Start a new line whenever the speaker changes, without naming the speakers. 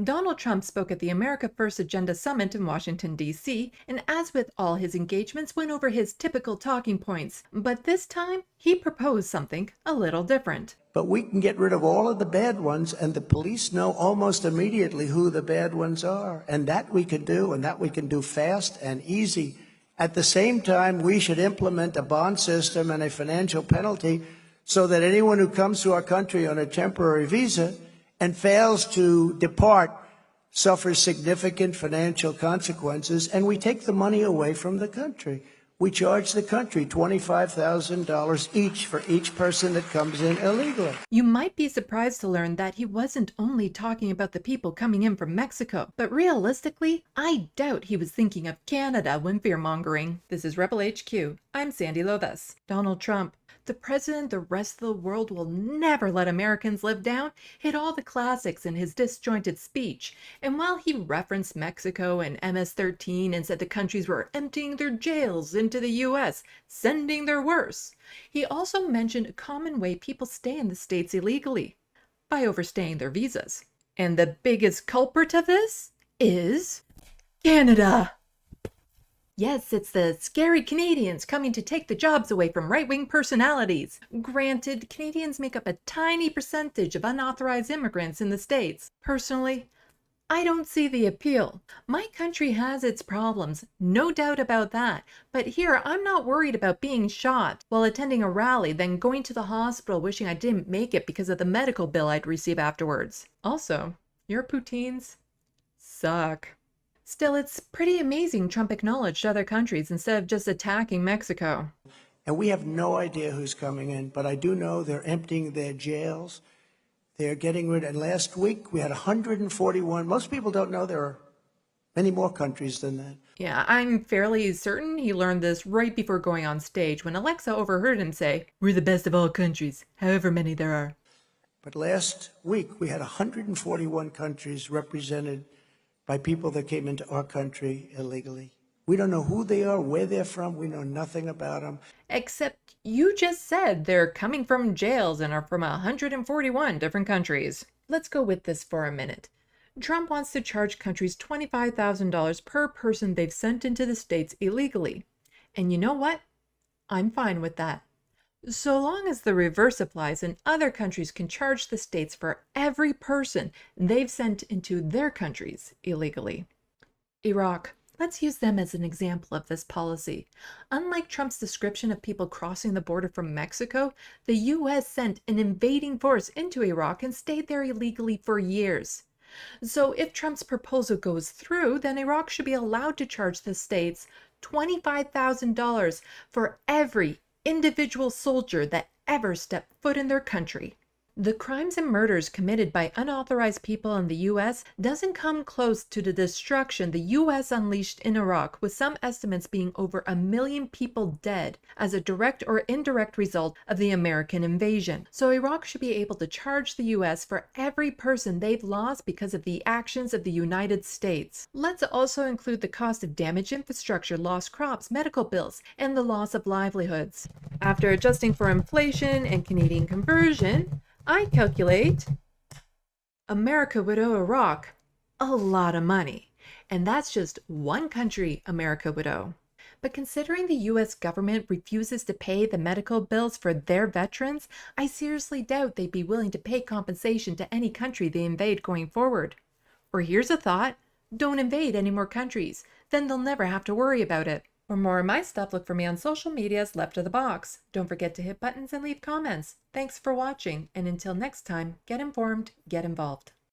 Donald Trump spoke at the America First Agenda Summit in Washington, D.C., and as with all his engagements, went over his typical talking points. But this time, he proposed something a little different.
But we can get rid of all of the bad ones, and the police know almost immediately who the bad ones are. And that we can do, and that we can do fast and easy. At the same time, we should implement a bond system and a financial penalty so that anyone who comes to our country on a temporary visa and fails to depart suffers significant financial consequences, and we take the money away from the country. We charge the country $25,000 each for each person that comes in illegally.
You might be surprised to learn that he wasn't only talking about the people coming in from Mexico, but realistically, I doubt he was thinking of Canada when fear-mongering. This is Rebel HQ. I'm Sandee Lovas. Donald Trump, the president the rest of the world will never let Americans live down, hit all the classics in his disjointed speech. And while he referenced Mexico and MS-13 and said the countries were emptying their jails into the U.S., sending their worst, he also mentioned a common way people stay in the States illegally, by overstaying their visas. And the biggest culprit of this is Canada. Yes, it's the scary Canadians coming to take the jobs away from right-wing personalities. Granted, Canadians make up a tiny percentage of unauthorized immigrants in the States. Personally, I don't see the appeal. My country has its problems, no doubt about that. But here, I'm not worried about being shot while attending a rally, then going to the hospital wishing I didn't make it because of the medical bill I'd receive afterwards. Also, your poutines suck. Still, it's pretty amazing Trump acknowledged other countries instead of just attacking Mexico.
And we have no idea who's coming in, but I do know they're emptying their jails. They're getting rid, and last week we had 141. Most people don't know there are many more countries than that.
Yeah, I'm fairly certain he learned this right before going on stage when Alexa overheard him say, "We're the best of all countries, however many there are."
But last week we had 141 countries represented by people that came into our country illegally. We don't know who they are, where they're from. We know nothing about them.
Except you just said they're coming from jails and are from 141 different countries. Let's go with this for a minute. Trump wants to charge countries $25,000 per person they've sent into the States illegally. And you know what? I'm fine with that. So long as the reverse applies and other countries can charge the states for every person they've sent into their countries illegally. Iraq. Let's use them as an example of this policy. Unlike Trump's description of people crossing the border from Mexico, the U.S. sent an invading force into Iraq and stayed there illegally for years. So if Trump's proposal goes through, then Iraq should be allowed to charge the states $25,000 for every individual soldier that ever stepped foot in their country. The crimes and murders committed by unauthorized people in the U.S. doesn't come close to the destruction the U.S. unleashed in Iraq, with some estimates being over 1 million people dead as a direct or indirect result of the American invasion. So Iraq should be able to charge the U.S. for every person they've lost because of the actions of the United States. Let's also include the cost of damaged infrastructure, lost crops, medical bills, and the loss of livelihoods. After adjusting for inflation and Canadian conversion, I calculate America would owe Iraq a lot of money. And that's just one country America would owe. But considering the U.S. government refuses to pay the medical bills for their veterans, I seriously doubt they'd be willing to pay compensation to any country they invade going forward. Or here's a thought, don't invade any more countries, then they'll never have to worry about it. For more of my stuff, look for me on social media's left of the box. Don't forget to hit buttons and leave comments. Thanks for watching, and until next time, get informed, get involved.